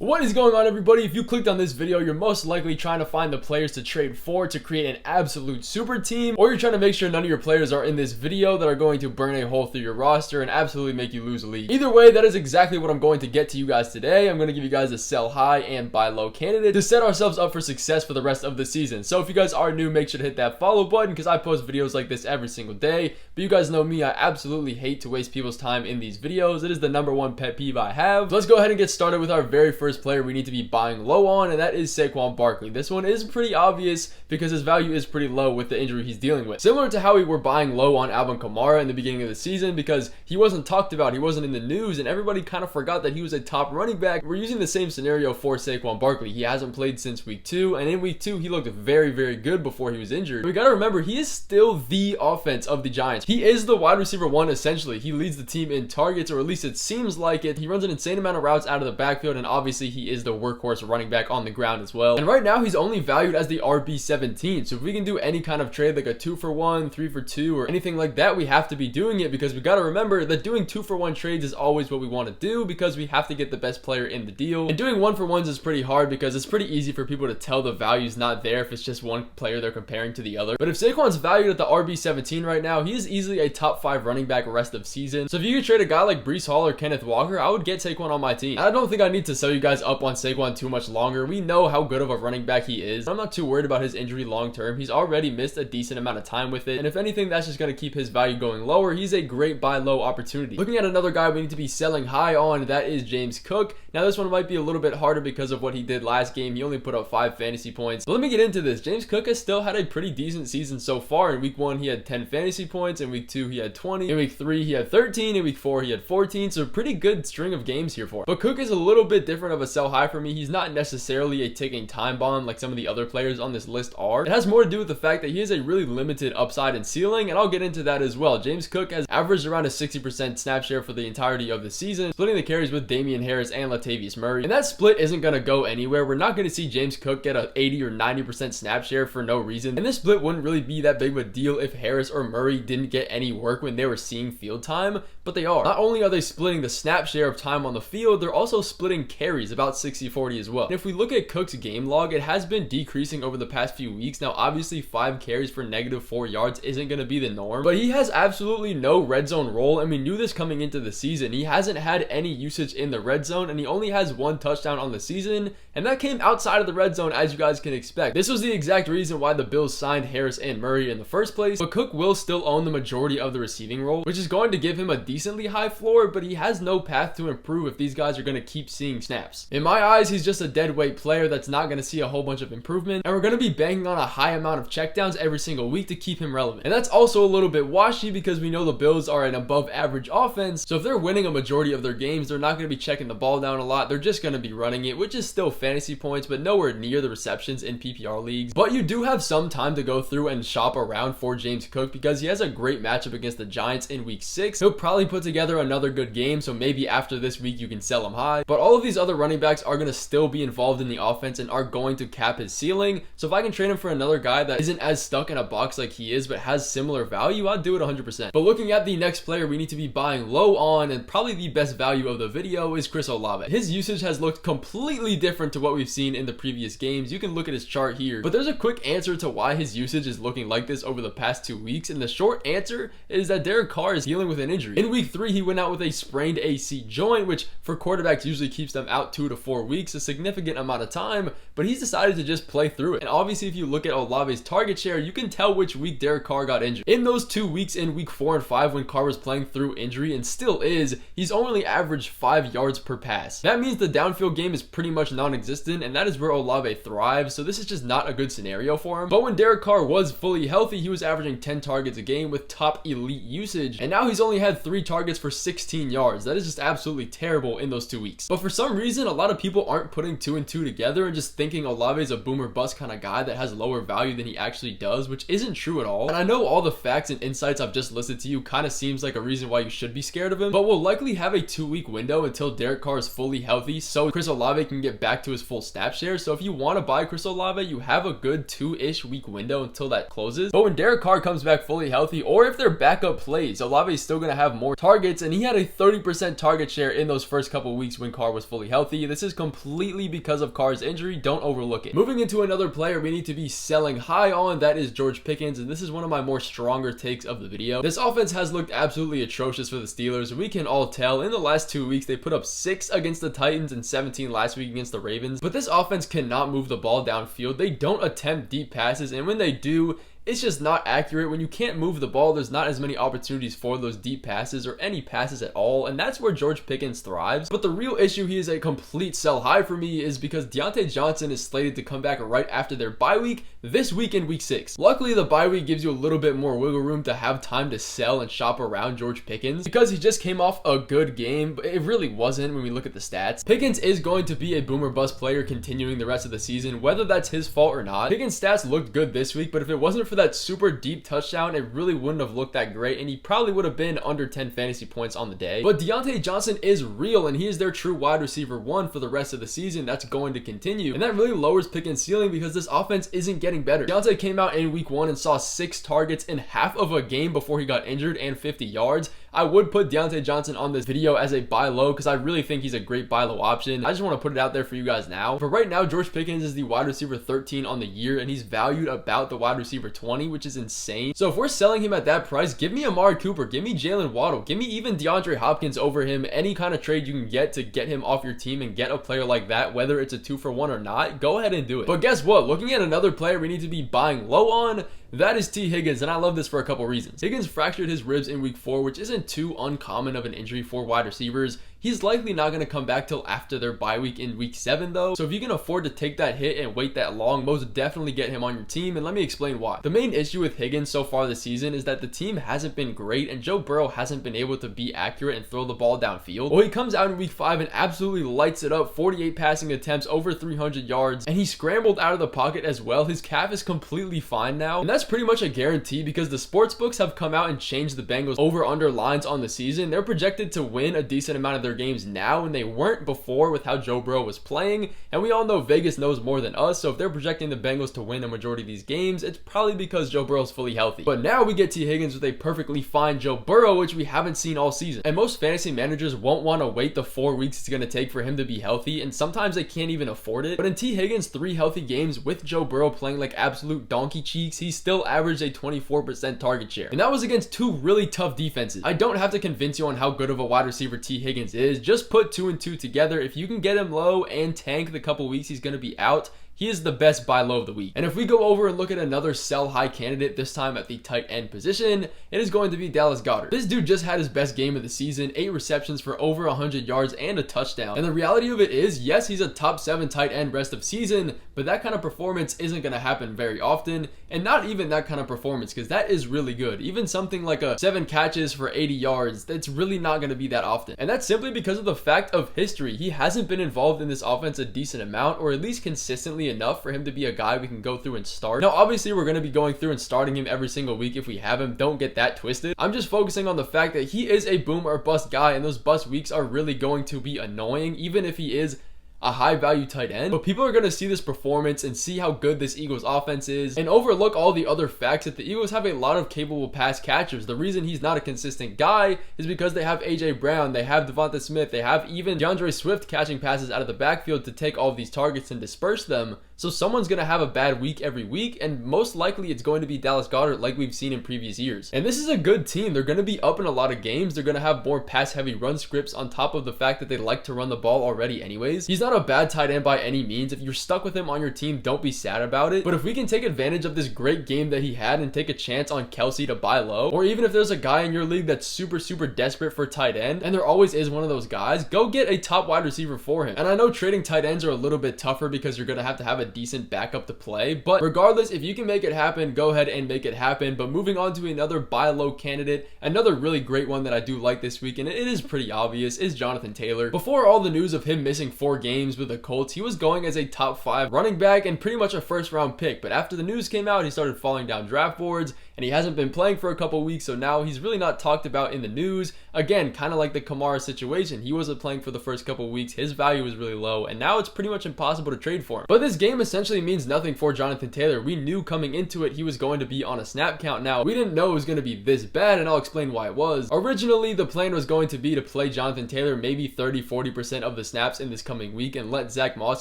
What is going on, everybody? If you clicked on this video, you're most likely trying to find the players to trade for to create an absolute super team, or you're trying to make sure none of your players are in this video that are going to burn a hole through your roster and absolutely make you lose a league. Either way, that is exactly what I'm going to get to you guys today. I'm going to give you guys a sell high and buy low candidate to set ourselves up for success for the rest of the season. So if you guys are new, make sure to hit that follow button because I post videos like this every single day. But you guys know me, I absolutely hate to waste people's time in these videos. It is the #1 pet peeve I have. So let's go ahead and get started with our very first player we need to be buying low on, and that is Saquon Barkley. This one is pretty obvious because his value is pretty low with the injury he's dealing with. Similar to how we were buying low on Alvin Kamara in the beginning of the season because he wasn't talked about, he wasn't in the news, and everybody kind of forgot that he was a top running back. We're using the same scenario for Saquon Barkley. He hasn't played since week 2, and in week 2 he looked very, very good before he was injured. We gotta remember, he is still the offense of the Giants. He is the wide receiver 1 essentially. He leads the team in targets, or at least it seems like it. He runs an insane amount of routes out of the backfield, and obviously he is the workhorse running back on the ground as well. And right now he's only valued as the RB17. So if we can do any kind of trade like a 2-for-1, 3-for-2, or anything like that, we have to be doing it because we got to remember that doing 2-for-1 trades is always what we want to do because we have to get the best player in the deal. And doing 1-for-1s is pretty hard because it's pretty easy for people to tell the value's not there if it's just one player they're comparing to the other. But if Saquon's valued at the RB17 right now, he is easily a top 5 running back rest of season. So if you could trade a guy like Breece Hall or Kenneth Walker, I would get Saquon on my team. And I don't think I need to sell you guys up on Saquon too much longer. We know how good of a running back he is. I'm not too worried about his injury long term. He's already missed a decent amount of time with it, and if anything, that's just going to keep his value going lower. He's a great buy low opportunity. Looking at another guy we need to be selling high on, that is James Cook. Now this one might be a little bit harder because of what he did last game. He only put up 5 fantasy points. But let me get into this. James Cook has still had a pretty decent season so far. In week 1 he had 10 fantasy points, in week 2 he had 20, in week 3 he had 13, in week 4 he had 14, so a pretty good string of games here for him. But Cook is a little bit different of a sell high for me. He's not necessarily a ticking time bomb like some of the other players on this list are. It has more to do with the fact that he has a really limited upside and ceiling, and I'll get into that as well. James Cook has averaged around a 60% snap share for the entirety of the season, splitting the carries with Damian Harris and Latavius Murray, and that split isn't going to go anywhere. We're not going to see James Cook get a 80 or 90% snap share for no reason, and this split wouldn't really be that big of a deal if Harris or Murray didn't get any work when they were seeing field time, but they are. Not only are they splitting the snap share of time on the field, they're also splitting carries about 60-40 as well. And if we look at Cook's game log, it has been decreasing over the past few weeks. Now obviously 5 carries for -4 yards isn't going to be the norm, but he has absolutely no red zone role, and we knew this coming into the season. He hasn't had any usage in the red zone, and he only has 1 touchdown on the season, and that came outside of the red zone, as you guys can expect. This was the exact reason why the Bills signed Harris and Murray in the first place, but Cook will still own the majority of the receiving role, which is going to give him a decently high floor, but he has no path to improve if these guys are going to keep seeing snaps. In my eyes, he's just a dead weight player that's not going to see a whole bunch of improvement, and we're going to be banking on a high amount of checkdowns every single week to keep him relevant. And that's also a little bit washy because we know the Bills are an above average offense, so if they're winning a majority of their games, they're not going to be checking the ball down a lot. They're just going to be running it, which is still fantasy points, but nowhere near the receptions in PPR leagues. But you do have some time to go through and shop around for James Cook because he has a great matchup against the Giants in week 6. He'll probably put together another good game, so maybe after this week you can sell him high. But all of these other running backs are going to still be involved in the offense and are going to cap his ceiling. So if I can trade him for another guy that isn't as stuck in a box like he is but has similar value, I'd do it 100%. But looking at the next player we need to be buying low on, and probably the best value of the video, is Chris Olave. His usage has looked completely different to what we've seen in the previous games. You can look at his chart here, but there's a quick answer to why his usage is looking like this over the past 2 weeks, and the short answer is that Derek Carr is dealing with an injury. In week 3 he went out with a sprained AC joint, which for quarterbacks usually keeps them out 2 to 4 weeks, a significant amount of time, but he's decided to just play through it. And obviously if you look at Olave's target share, you can tell which week Derek Carr got injured. In those 2 weeks in week 4 and 5 when Carr was playing through injury, and still is, he's only averaged 5 yards per pass. That means the downfield game is pretty much non-existent, and that is where Olave thrives, so this is just not a good scenario for him. But when Derek Carr was fully healthy, he was averaging 10 targets a game with top elite usage, and now he's only had 3 targets for 16 yards. That is just absolutely terrible in those 2 weeks. But for some reason, a lot of people aren't putting 2 and 2 together and just thinking Olave is a boomer bust kind of guy that has lower value than he actually does, which isn't true at all. And I know all the facts and insights I've just listed to you kind of seems like a reason why you should be scared of him, but we'll likely have a 2-week window until Derek Carr is fully healthy so Chris Olave can get back to his full snap share. So if you want to buy Chris Olave, you have a good 2-ish week window until that closes. But when Derek Carr comes back fully healthy, or if their backup plays, Olave is still going to have more targets, and he had a 30% target share in those first couple weeks when Carr was fully healthy. healthy. This is completely because of Carr's injury. Don't overlook it. Moving into another player we need to be selling high on, that is George Pickens, and this is one of my more stronger takes of the video. This offense has looked absolutely atrocious for the Steelers. We can all tell in the last 2 weeks they put up 6 against the Titans and 17 last week against the Ravens, but this offense cannot move the ball downfield. They don't attempt deep passes, and when they do, it's just not accurate. When you can't move the ball, there's not as many opportunities for those deep passes or any passes at all, and that's where George Pickens thrives. But the real issue he is a complete sell high for me is because Diontae Johnson is slated to come back right after their bye week this week in week 6. Luckily, the bye week gives you a little bit more wiggle room to have time to sell and shop around George Pickens because he just came off a good game, but it really wasn't when we look at the stats. Pickens is going to be a boom or bust player continuing the rest of the season, whether that's his fault or not. Pickens' stats looked good this week, but if it wasn't for that super deep touchdown, it really wouldn't have looked that great, and he probably would have been under 10 fantasy points on the day. But Diontae Johnson is real, and he is their true wide receiver 1 for the rest of the season. That's going to continue, and that really lowers Pickens' ceiling because this offense isn't getting better. Diontae came out in week 1 and saw 6 targets in half of a game before he got injured and 50 yards. I would put Diontae Johnson on this video as a buy low because I really think he's a great buy low option. I just want to put it out there for you guys now. But right now, George Pickens is the wide receiver 13 on the year, and he's valued about the wide receiver 20, which is insane. So if we're selling him at that price, give me Amari Cooper, give me Jalen Waddle, give me even DeAndre Hopkins over him. Any kind of trade you can get to get him off your team and get a player like that, whether it's a 2-for-1 or not, go ahead and do it. But guess what? Looking at another player we need to be buying low on, that is T. Higgins, and I love this for a couple reasons. Higgins fractured his ribs in week 4, which isn't too uncommon of an injury for wide receivers. He's likely not going to come back till after their bye week in week 7 though. So if you can afford to take that hit and wait that long, most definitely get him on your team, and let me explain why. The main issue with Higgins so far this season is that the team hasn't been great, and Joe Burrow hasn't been able to be accurate and throw the ball downfield. Well, he comes out in week 5 and absolutely lights it up, 48 passing attempts, over 300 yards, and he scrambled out of the pocket as well. His calf is completely fine now, and that's pretty much a guarantee because the sports books have come out and changed the Bengals over-under lines on the season. They're projected to win a decent amount of their games now, and they weren't before with how Joe Burrow was playing, and we all know Vegas knows more than us, so if they're projecting the Bengals to win a majority of these games, it's probably because Joe Burrow's fully healthy. But now we get T. Higgins with a perfectly fine Joe Burrow, which we haven't seen all season, and most fantasy managers won't want to wait the 4 weeks it's going to take for him to be healthy, and sometimes they can't even afford it. But in T. Higgins' 3 healthy games with Joe Burrow playing like absolute donkey cheeks, he still averaged a 24% target share, and that was against 2 really tough defenses. I don't have to convince you on how good of a wide receiver T. Higgins is. Just put 2 and 2 together. If you can get him low and tank the couple weeks he's going to be out, he is the best buy low of the week. And if we go over and look at another sell high candidate, this time at the tight end position, it is going to be Dallas Goedert. This dude just had his best game of the season, 8 receptions for over 100 yards and a touchdown. And the reality of it is, yes, he's a top 7 tight end rest of season, but that kind of performance isn't going to happen very often, and not even that kind of performance, because that is really good. Even something like a 7 catches for 80 yards, that's really not going to be that often. And that's simply because of the fact of history. He hasn't been involved in this offense a decent amount, or at least consistently enough for him to be a guy we can go through and start. Now, obviously, we're going to be going through and starting him every single week if we have him. Don't get that twisted. I'm just focusing on the fact that he is a boom or bust guy, and those bust weeks are really going to be annoying, even if he is a high value tight end. But people are going to see this performance and see how good this Eagles offense is and overlook all the other facts that the Eagles have a lot of capable pass catchers. The reason he's not a consistent guy is because they have AJ Brown, they have Devonta Smith, they have even DeAndre Swift catching passes out of the backfield to take all of these targets and disperse them. So someone's going to have a bad week every week, and most likely it's going to be Dallas Goedert like we've seen in previous years. And this is a good team. They're going to be up in a lot of games. They're going to have more pass-heavy run scripts on top of the fact that they like to run the ball already anyways. He's not a bad tight end by any means. If you're stuck with him on your team, don't be sad about it. But if we can take advantage of this great game that he had and take a chance on Kelsey to buy low, or even if there's a guy in your league that's super desperate for tight end, and there always is one of those guys, go get a top wide receiver for him. And I know trading tight ends are a little bit tougher because you're going to have a decent backup to play, but regardless, if you can make it happen, go ahead and make it happen. But moving on to another buy low candidate, another really great one that I do like this week, and it is pretty obvious, is Jonathan Taylor. Before all the news of him missing 4 games games with the Colts, he was going as a top 5 running back and pretty much a first round pick. But after the news came out, he started falling down draft boards, and he hasn't been playing for a couple weeks, so now he's really not talked about in the news. Again, kind of like the Kamara situation. He wasn't playing for the first couple weeks, his value was really low, and now it's pretty much impossible to trade for him. But this game essentially means nothing for Jonathan Taylor. We knew coming into it he was going to be on a snap count. Now, we didn't know it was going to be this bad, and I'll explain why it was. Originally, the plan was going to be to play Jonathan Taylor maybe 30-40% of the snaps in this coming week and let Zack Moss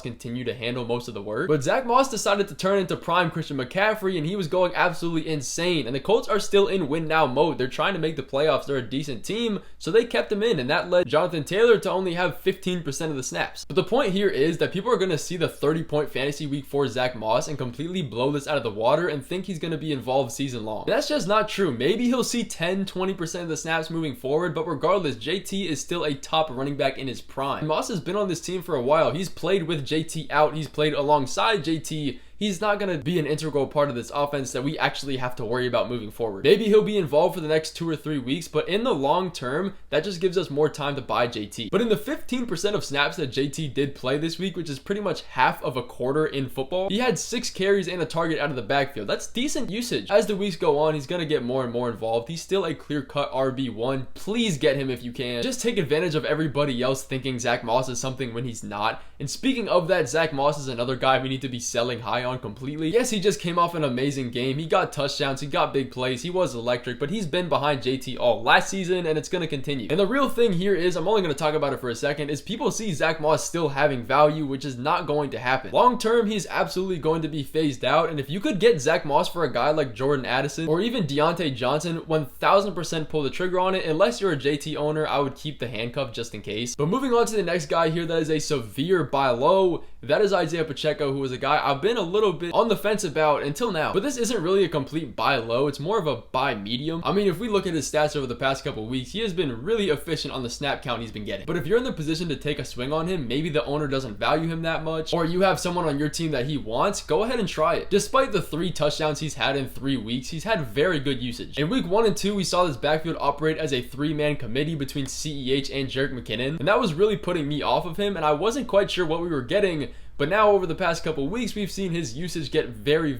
continue to handle most of the work. But Zack Moss decided to turn into prime Christian McCaffrey, and he was going absolutely insane. And the Colts are still in win now mode. They're trying to make the playoffs. They're a decent team, so they kept him in, and that led Jonathan Taylor to only have 15% of the snaps. But the point here is that people are going to see the 30-point fantasy week for Zack Moss and completely blow this out of the water and think he's going to be involved season long. That's just not true. Maybe he'll see 10-20% of the snaps moving forward, but regardless, JT is still a top running back in his prime. Moss has been on this team for a while. He's played with JT out. He's played alongside JT. He's not going to be an integral part of this offense that we actually have to worry about moving forward. Maybe he'll be involved for the next 2 or 3 weeks, but in the long term, that just gives us more time to buy JT. But in the 15% of snaps that JT did play this week, which is pretty much half of a quarter in football, he had 6 carries and a target out of the backfield. That's decent usage. As the weeks go on, he's going to get more and more involved. He's still a clear-cut RB1. Please get him if you can. Just take advantage of everybody else thinking Zack Moss is something when he's not. And speaking of that, Zack Moss is another guy we need to be selling high on completely. Yes, he just came off an amazing game. He got touchdowns, he got big plays, he was electric, but he's been behind JT all last season, and it's going to continue. And the real thing here is, I'm only going to talk about it for a second, is people see Zack Moss still having value, which is not going to happen. Long term, he's absolutely going to be phased out, and if you could get Zack Moss for a guy like Jordan Addison or even Deontay Johnson, 1000% pull the trigger on it. Unless you're a JT owner, I would keep the handcuff just in case. But moving on to the next guy here that is a severe buy low, that is Isiah Pacheco, who is a guy I've been a little bit on the fence about until now. But this isn't really a complete buy low, it's more of a buy medium. I mean, if we look at his stats over the past couple weeks, he has been really efficient on the snap count he's been getting. But if you're in the position to take a swing on him, maybe the owner doesn't value him that much, or you have someone on your team that he wants, go ahead and try it. Despite the 3 touchdowns he's had in 3 weeks, he's had very good usage. In week 1 and 2, we saw this backfield operate as a 3-man committee between CEH and Jerick McKinnon, and that was really putting me off of him, and I wasn't quite sure what we were getting. But now over the past couple weeks, we've seen his usage get very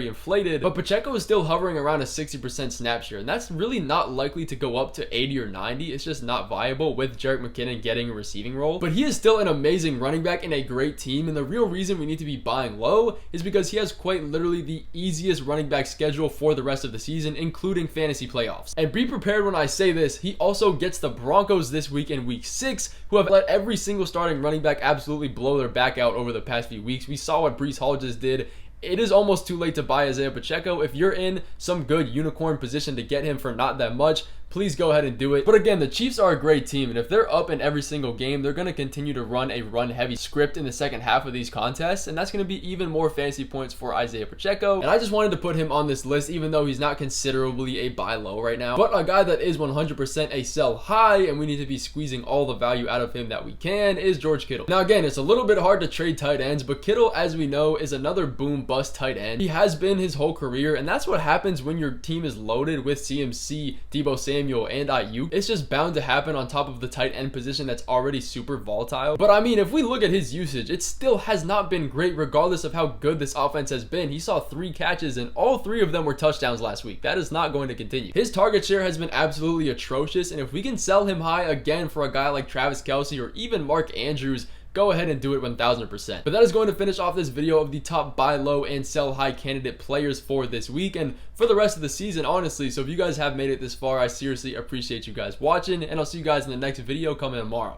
inflated. But Pacheco is still hovering around a 60% snap share, and that's really not likely to go up to 80 or 90. It's just not viable with Jerick McKinnon getting a receiving role. But he is still an amazing running back in a great team, and the real reason we need to be buying low is because he has quite literally the easiest running back schedule for the rest of the season, including fantasy playoffs. And be prepared when I say this, he also gets the Broncos this week in week 6, who have let every single starting running back absolutely blow their back out over the past few weeks. We saw what Breece Hall just did. It is almost too late to buy Isiah Pacheco. If you're in some good unicorn position to get him for not that much, please go ahead and do it. But again, the Chiefs are a great team, and if they're up in every single game, they're going to continue to run a run-heavy script in the second half of these contests, and that's going to be even more fantasy points for Isiah Pacheco. And I just wanted to put him on this list, even though he's not considerably a buy low right now. But a guy that is 100% a sell high, and we need to be squeezing all the value out of him that we can, is George Kittle. Now again, it's a little bit hard to trade tight ends, but Kittle, as we know, is another boom-bust tight end. He has been his whole career, and that's what happens when your team is loaded with CMC, Deebo Samuel, and Ayuk. It's just bound to happen on top of the tight end position that's already super volatile. But I mean, if we look at his usage, it still has not been great regardless of how good this offense has been. He saw 3 catches, and all 3 of them were touchdowns last week. That is not going to continue. His target share has been absolutely atrocious, and if we can sell him high again for a guy like Travis Kelce or even Mark Andrews, go ahead and do it 1000%. But that is going to finish off this video of the top buy low and sell high candidate players for this week and for the rest of the season, honestly. So if you guys have made it this far, I seriously appreciate you guys watching, and I'll see you guys in the next video coming tomorrow.